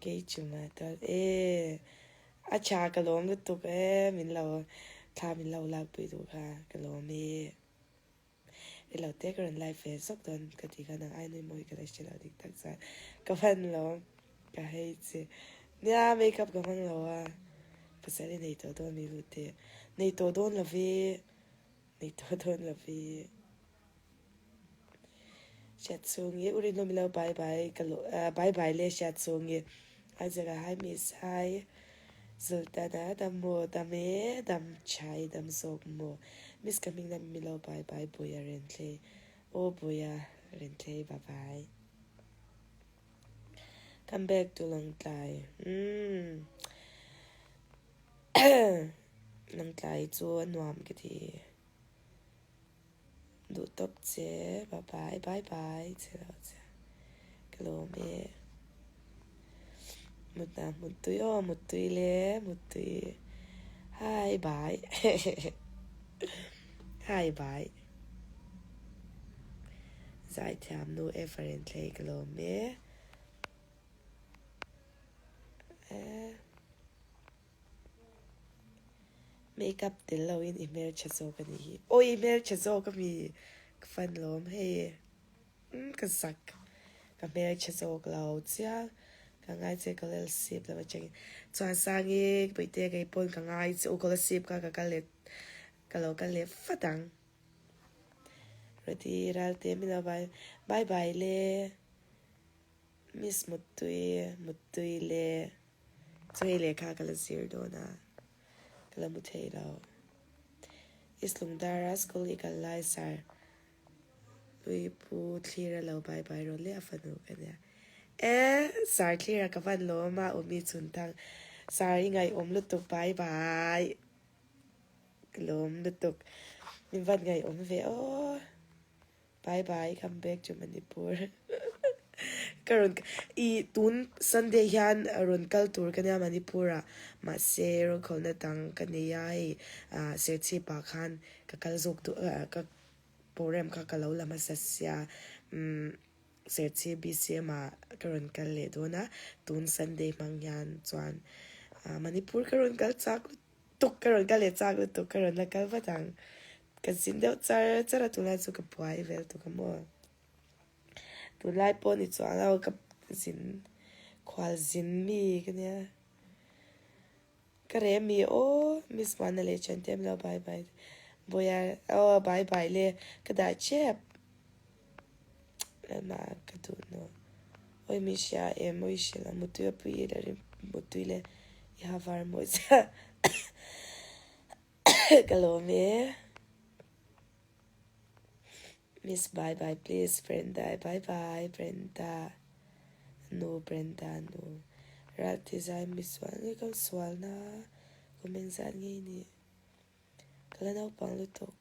cái chung mà tao à cha cái lồng lúc tục mình lâu thà mình lâu lạc bụi tục ha cái lồng mẹ cái lâu tết cái lại phải sốc tuần cái thì cái nào ai nuôi mồi cái này sẽ là đi tác giả cái phần lồng cái hay chứ nha make up cái phần lồng à cái sẽ này tổ đôn mình luôn thế này tổ đôn là vì này tổ đôn là vì chat xuống ye uri no mila bye bye kalo bye bye le chat xuống ye ai giờ hai miss hai Sultana dam mo dame dam chai dam sok mo miss coming dam mila bye bye boya rentle oh boya rentle bye bye come back to long tai long tai chu nuam cái thì đủ top chế bye bye bye bye chế đó chế cái lô mẹ một túi một túi lé một túi hai bãi hai bãi giải tham no efferent lấy cái lô mẹ make up đến lâu in email chat zo cái gì ôi email chat zo cái gì cái phần lôm hay cái sắc cái mail chat zo cái lâu chứ cái ngay chế cái lel ship là mà chẳng cho sang nghe bây giờ cái point cái ngay chế cái ship cái lel cái lel phát đăng rồi thì ra tới mình là bye bye le miss một tuổi le chơi le cái là zero đó na cái là một thế đâu islung dara school cái lai sar lui pu clear lâu bye bye rồi le afanu cái này sar clear cái phần lo mà umi chun thang sar ngay lúc tục bye bye cái lom lúc tục mình vẫn ngày về bye bye come back to Manipur karon I tun Sunday hian ron culture kanya Manipura ma se ro khona tang kania hi se chi pa khan ka kal zok tu ka program ka kalo lama sasya se chi bc ma karon kal le dona tun Sunday mangyan chuan Manipur karon kal chak tuk karon kal le chak tuk karon la kal watang ka sin deuh chara tu lai chu ka puai vel tu ka mo tu lai pon ni chuan lo ka zin khwal zin mi ka nia ka re mi miss wan le chen tem lo bye bye boya bye bye le ka da chep la ma ka tu no oi mi sha oi shila mutu pu ida mutu le ya var mo sa kalo me Miss bye bye please Brenda bye bye Brenda no Brenda no rat design miss wan ko swal na comment zan ngi ni kala na pang lutok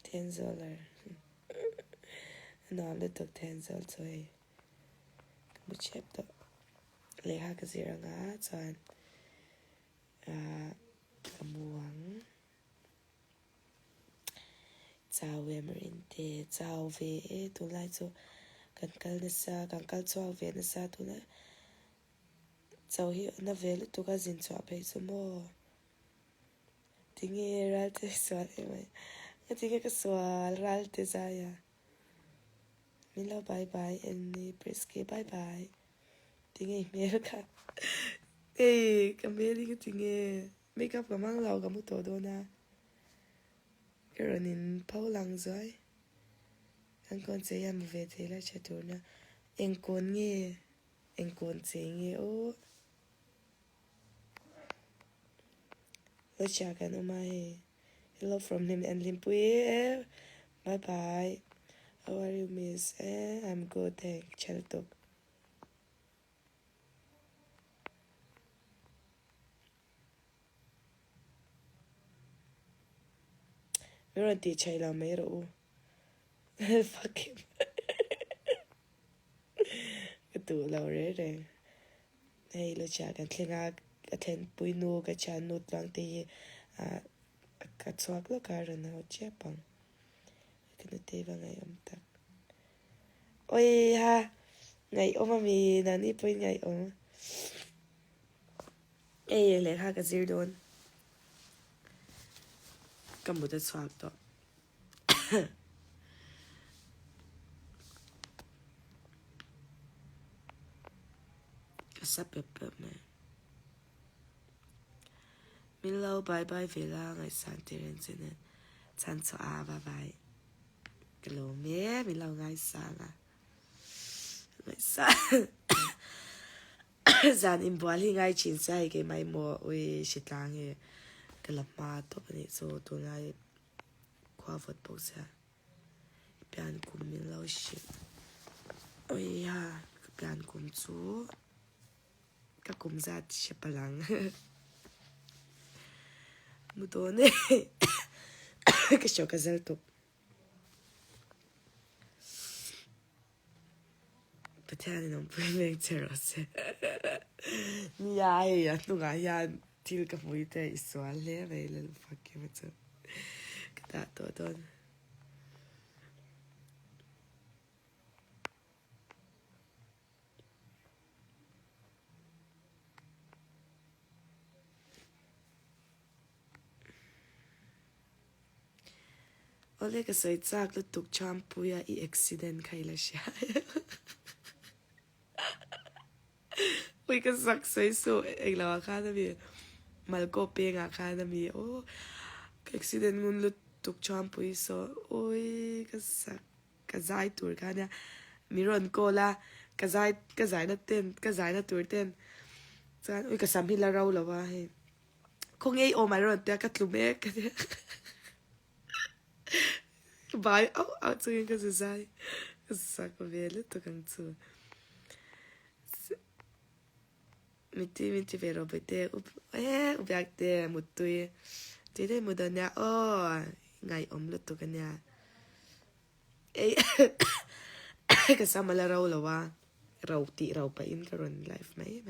$10 no lutok $10 choi mu chep to le ha ka zira nga chan kamuang chao ve marin te chao ve tu lai chu kan kal na sa kan kal chao ve na sa tu na chao hi na ve lu tu ka zin chwa pe chu mo tinge ral te swal e mai tinge ka swal ral te za ya mila bye bye and ni preski bye bye tinge mer ka ka meri ka tinge make up ka mang lau ka mu to do na karonin pau lang zoi ang kon se yam ve te la chaturna en kon se nge lo cha kan mai hello from him and limpui bye bye how are you miss I'm good thank chal tok mero ti chai la mero fuck him cái tụ lâu re hey lo cha kan thlenga athen pui nu ka cha nu tlang te ka chwak lo ka ran ho che pang cái te va ngai am tak oi ha ngày ôm mà mi nãy đi bơi ngày ôm ê lấy ha cái gì đồn cầm một cái xoạc đó cái sắp bẹp bẹp này mình lâu bye bye về là ngày sáng tiền cho nên chăn cho bye bye cái lỗ mía mình lâu ngày sáng ngày sáng dàn im bùa thì ngay chín sai cái máy mùa ôi shit lang cái lập mà tốt này số tôi ngay qua vật bốc ra bạn cùng mình lâu shit ôi ha bạn cùng chú các cùng ra shit palang một tối này cái show cáizel tục bắt đầu nó bơi về chơi rồi ni ai ya tu ga ya til ka muy te isual le ve le fakke me tu ka to don ole ka sai chak lu tuk cham puya I accident khaila sha ui ka sak sai so ek la kha da bi mal ko pe nga kha da mi o accident mun lu tuk cham pui so oi ka sak ka zai tur kha nya mi ron ko la ka zai na tur ten chan ui ka sam hi la rau la wa he không nghe ô mà rồi ta cắt lùm bé cái bài áo chơi cái gì sai sao có vẻ là tôi càng chua mình chỉ về rồi bây giờ bây giờ một tuổi thì đây một đợt nha ngày lúc tôi cái nhà ấy cái sao mà là rau là wa rau pa in cái rồi life mấy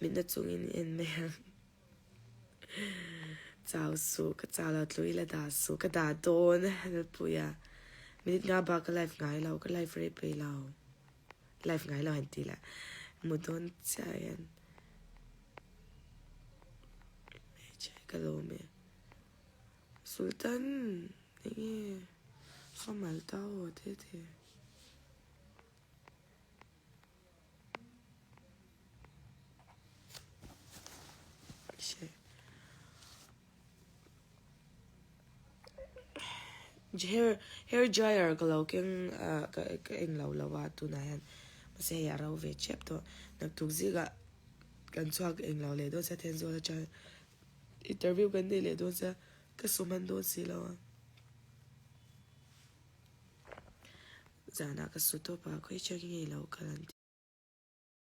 mình đã chung in mấy chào su cái chào là lối là đà su cái đà đôn nó bùi mình ngã ba cái life ngay lâu cái life rap bay lâu life ngay lâu hành tí là một đôn chạy anh chạy cái lô mẹ Sultan này không mal tao thế thế hair dryer kalau keng cái anh lâu lâu tu này anh mà sẽ nhà rau về chép to nạp thuốc gì cả cần cho cái anh lâu lấy đó sẽ thêm rồi cho interview gần đây lấy đó sẽ cái số mình đó xí lâu giờ nào cái số top à cái chơi cái lâu cái lần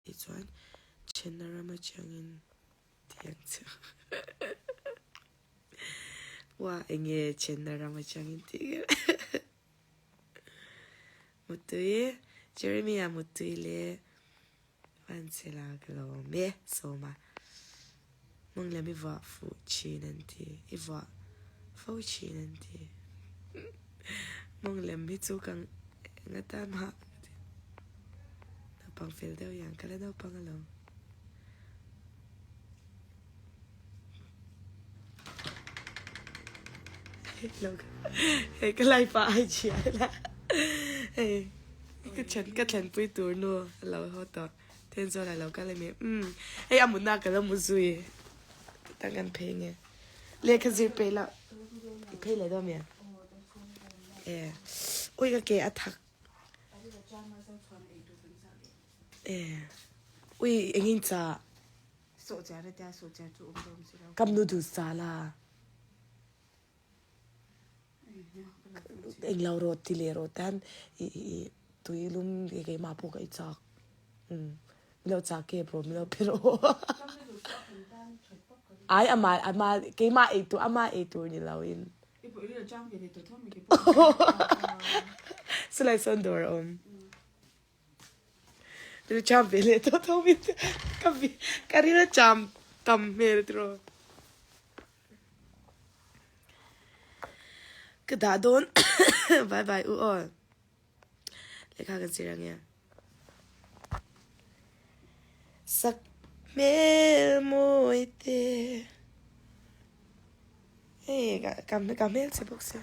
thì chọn trên nó mà chẳng tiếng chứ wow anh nghe trên nó mà chẳng tiếng một tuổi Jeremy một tuổi lệ vẫn sẽ là cái lâu mẹ số mà mong là mi vợ phụ chi nên thì vợ phụ chi nên thì mong là mi chú càng ngắt ta mà nó bằng phiền đeo yang cái nó bằng lâu lâu cái lại phải chị là cái chân bụi tuổi nữa lâu họ tao thêm rồi lại lâu cái này mẹ anh muốn cái là muốn gì tăng ăn phê nghe lấy cái gì phê là phê lại đâu mẹ ôi cái thắc ui anh nhìn cha cầm nụ đủ xa là anh lau rồi thì lệ rồi tan tụi lum cái mà bộ cái chạc lau chạc cái bro lau pero ai ama cái mà ấy tụi ni lau in Sila Sondor Dito cham bili to mit karina cham tam metro Kada don bye bye để khá cái gì nghe sắc mel môi tê ê cảm ơn sẽ bốc xưa